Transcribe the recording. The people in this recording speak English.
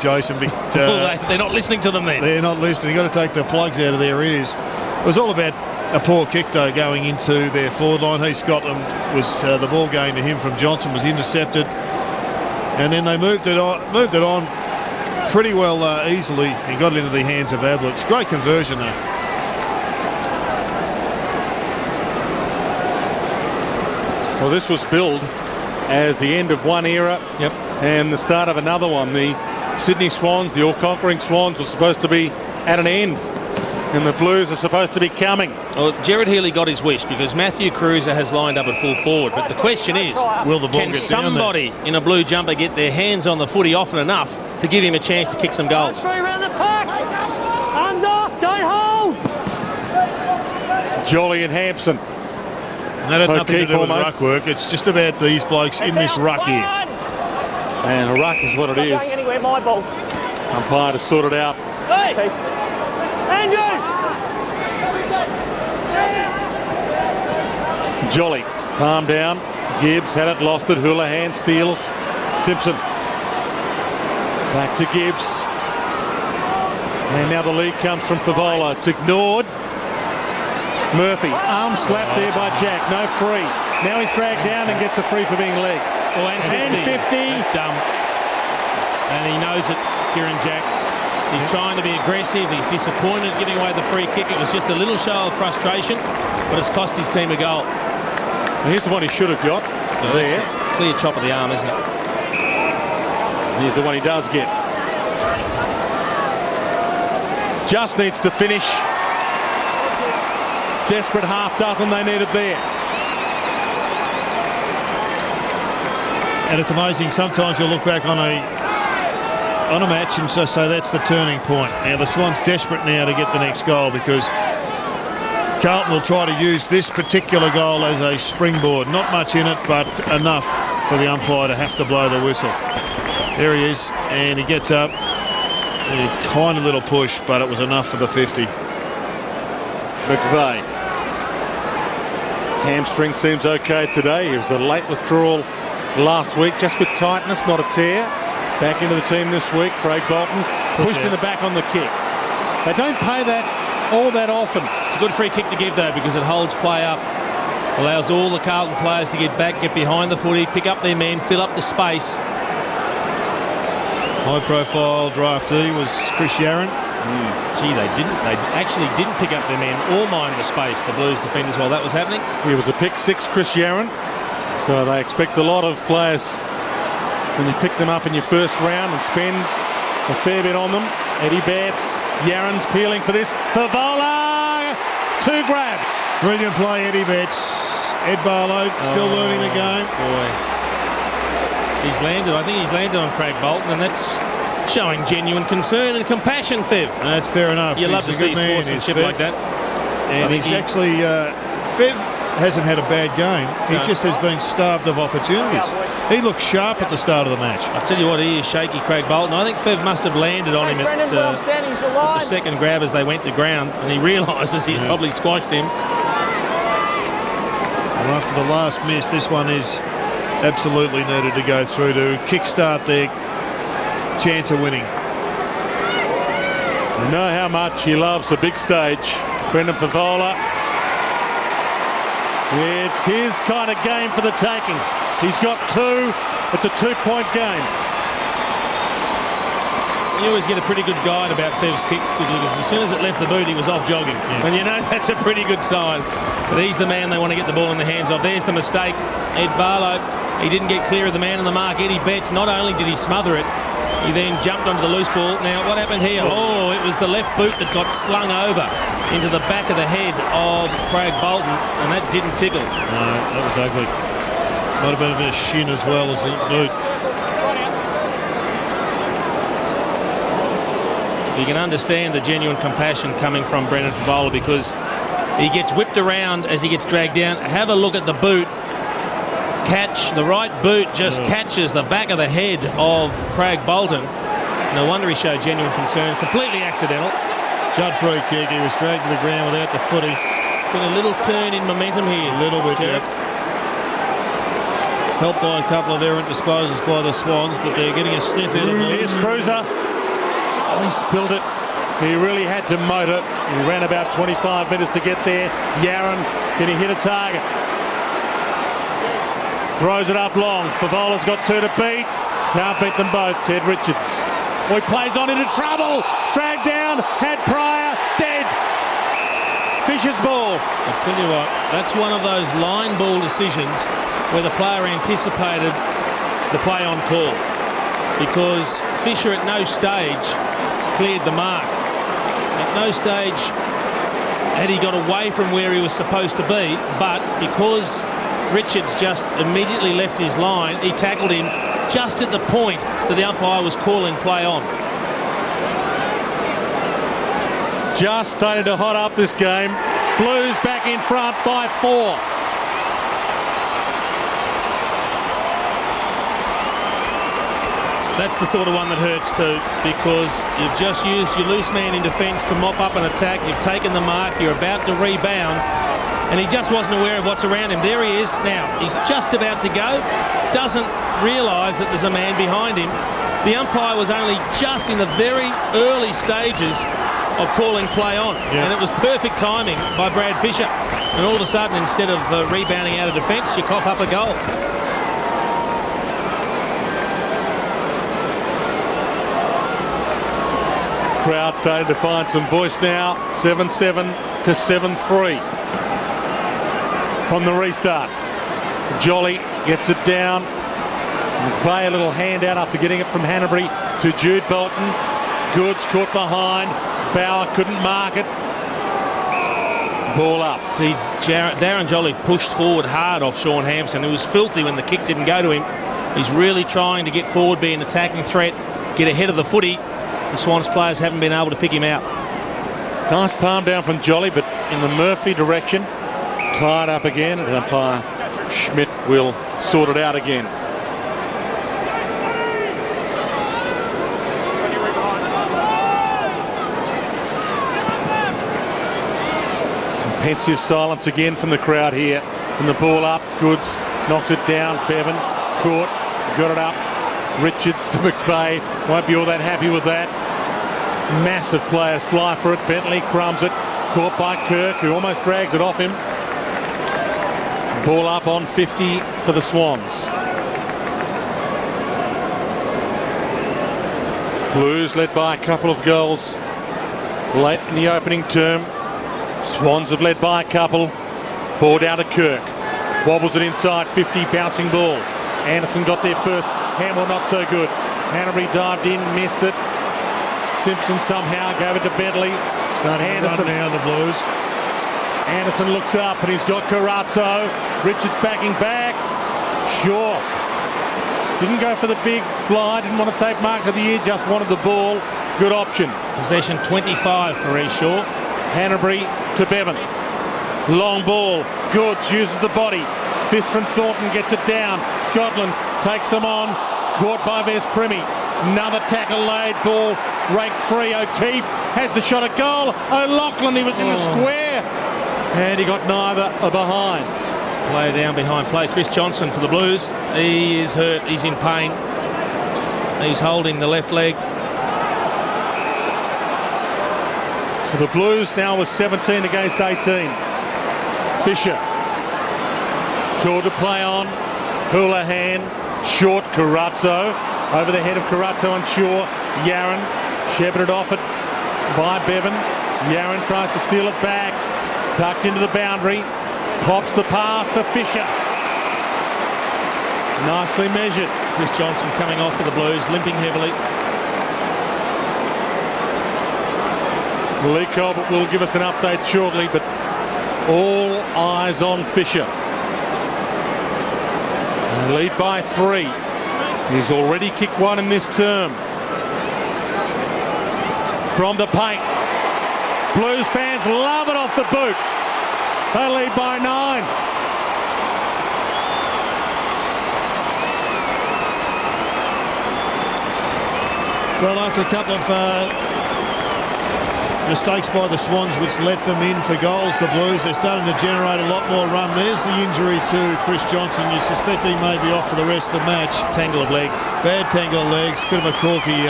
Jason. They're not listening to them then. They're not listening. You've got to take the plugs out of their ears. It was all about a poor kick, though, going into their forward line. Heath Scotland was the ball going to him from Johnson was intercepted, and then they moved it on pretty well easily and got it into the hands of Ablett. It's great conversion, though. Well, this was billed as the end of one era and the start of another one. The Sydney Swans, the all-conquering Swans, were supposed to be at an end, and the Blues are supposed to be coming. Well, Jared Healy got his wish because Matthew Cruiser has lined up at full forward. But the question is, will the ball can get somebody in a blue jumper get their hands on the footy often enough to give him a chance to kick some goals? Three around the pack. Arms off, don't hold. Jolly and Hampson. And that had nothing to do with ruck work. It's just about these blokes in this ruck here. And a ruck is what it is. Anywhere, my ball. Umpire to sort it out. Hey. Andrew! Jolly, palm down. Gibbs had it, lost it. Houlihan steals. Simpson. Back to Gibbs. And now the lead comes from Favola. It's ignored. Murphy, arm slap there by Jack. No free. Now he's dragged down and gets a free for being legged. Oh, and 50. That's dumb. And he knows it, Kieran Jack. He's trying to be aggressive. He's disappointed giving away the free kick. It was just a little show of frustration, but it's cost his team a goal. And here's the one he should have got. There. Clear chop of the arm, isn't it? Here's the one he does get. Just needs to finish. Desperate half dozen, they need it there. And it's amazing, sometimes you'll look back on a match and just say that's the turning point. Now the Swans desperate now to get the next goal because Carlton will try to use this particular goal as a springboard. Not much in it, but enough for the umpire to have to blow the whistle. There he is, and he gets up. A tiny little push, but it was enough for the 50. McVeigh. Hamstring seems okay today. He was a late withdrawal last week, just with tightness, not a tear. Back into the team this week. Craig Bolton pushed in the back on the kick. They don't pay that all that often. It's a good free kick to give, though, because it holds play up. Allows all the Carlton players to get back, get behind the footy, pick up their men, fill up the space. High-profile draftee was Chris Yarran. Gee, they actually didn't pick up their men or mind the space, the Blues defenders, while that was happening. He was a pick six, Chris Yarran. So they expect a lot of players when you pick them up in your first round and spend a fair bit on them. Eddie Betts, Yarran's peeling for this. Favola, 2 grabs. Brilliant play, Eddie Betts. Ed Barlow still learning the game. Boy. He's landed. I think he's landed on Craig Bolton, and that's showing genuine concern and compassion, Fev. That's fair enough. You love to see sportsmanship like that. And he's actually, Fev hasn't had a bad game. He just has been starved of opportunities. He looked sharp at the start of the match. I'll tell you what, he is shaky, Craig Bolton. I think Fev must have landed on him at the second grab as they went to ground, and he realises he's probably squashed him. And after the last miss, this one is absolutely needed to go through to kickstart their chance of winning. You know how much he loves the big stage. Brendan Favola. It's his kind of game for the taking. He's got 2. It's a 2-point game. You always get a pretty good guide about Fev's kicks because as soon as it left the boot, he was off jogging. And you know that's a pretty good sign. But he's the man they want to get the ball in the hands of. There's the mistake. Ed Barlow, he didn't get clear of the man on the mark. Eddie Betts, not only did he smother it, he then jumped onto the loose ball. Now, what happened here? Oh, it was the left boot that got slung over into the back of the head of Craig Bolton, and that didn't tickle. No, that was ugly. Might have been a bit of shin as well as the boot. You can understand the genuine compassion coming from Brendan Favola because he gets whipped around as he gets dragged down. Have a look at the boot. Catch, the right boot just catches the back of the head of Craig Bolton. No wonder he showed genuine concern. Completely accidental. Judd free kick. He was dragged to the ground without the footy. Got a little turn in momentum here. A little bit, Jared. helped by a couple of errant disposals by the Swans, but they're getting a sniff out of Blues. Here's Cruiser. Oh, he spilled it. He really had to motor. He ran about 25 minutes to get there. Yaron, can he hit a target? Throws it up long. Favola's got 2 to beat. Can't beat them both. Ted Richards. Oh, he plays on into trouble. Dragged down. Had Pryor. Dead. Fisher's ball. I'll tell you what, that's one of those line ball decisions where the player anticipated the play on call, because Fisher at no stage cleared the mark. At no stage had he got away from where he was supposed to be, but because Richards just immediately left his line, he tackled him just at the point that the umpire was calling play on. Just started to hot up this game. Blues back in front by 4. That's the sort of one that hurts too, because you've just used your loose man in defence to mop up an attack. You've taken the mark. You're about to rebound, and he just wasn't aware of what's around him. There he is now. He's just about to go. Doesn't realise that there's a man behind him. The umpire was only just in the very early stages of calling play on, and it was perfect timing by Brad Fisher. And all of a sudden, instead of rebounding out of defence, you cough up a goal. Crowd starting to find some voice now. 7-7 to 7-3 from the restart. Jolly gets it down. McVeigh a little handout after getting it from Hanbury to Jude Bolton. Goods caught behind. Bauer couldn't mark it. Ball up. See, Darren Jolly pushed forward hard off Sean Hampson. It was filthy when the kick didn't go to him. He's really trying to get forward, be an attacking threat, get ahead of the footy. The Swans players haven't been able to pick him out. Nice palm down from Jolly, but in the Murphy direction. Tied up again, and umpire Schmidt will sort it out again. Some pensive silence again from the crowd here. From the ball up, Goods knocks it down. Bevan caught, got it up. Richards to McVeigh. Won't be all that happy with that. Massive players fly for it. Bentley crumbs it. Caught by Kirk, who almost drags it off him. Ball up on 50 for the Swans. Blues led by a couple of goals late in the opening term. Swans have led by a couple. Ball down to Kirk. Wobbles it inside 50, bouncing ball. Anderson got there first. Hamill not so good. Hanbury dived in, missed it. Simpson somehow gave it to Bentley. Starting Anderson to run now, the Blues. Anderson looks up and he's got Carazzo. Richards backing back. Shaw didn't go for the big fly, didn't want to take mark of the year, just wanted the ball. Good option. Possession 25 for East Shaw. Hanbury to Bevan. Long ball. Goods uses the body. Fist from Thornton gets it down. Scotland takes them on. Caught by Vespremi. Another tackle laid. Ball raked free. O'Keefe has the shot at goal. O'Loughlin, he was in the square. And he got neither behind. Player down behind play. Chris Johnson for the Blues. He is hurt. He's in pain. He's holding the left leg. So the Blues now with 17 against 18. Fisher. Called to play on. Houlihan. Short Carazzo. Over the head of Carazzo and Shaw. Yaron shepherded off it by Bevan. Yaron tries to steal it back. Tucked into the boundary. Pops the pass to Fisher. Nicely measured. Chris Johnson coming off for the Blues, limping heavily. Lee Colbert will give us an update shortly, but all eyes on Fisher. They lead by 3. He's already kicked one in this term. From the paint. Blues fans love it off the boot. They lead by 9. Well, after a couple of mistakes by the Swans which let them in for goals. The Blues, they're starting to generate a lot more run. There's the injury to Chris Johnson. You suspect he may be off for the rest of the match. Tangle of legs. Bad tangle of legs, bit of a corky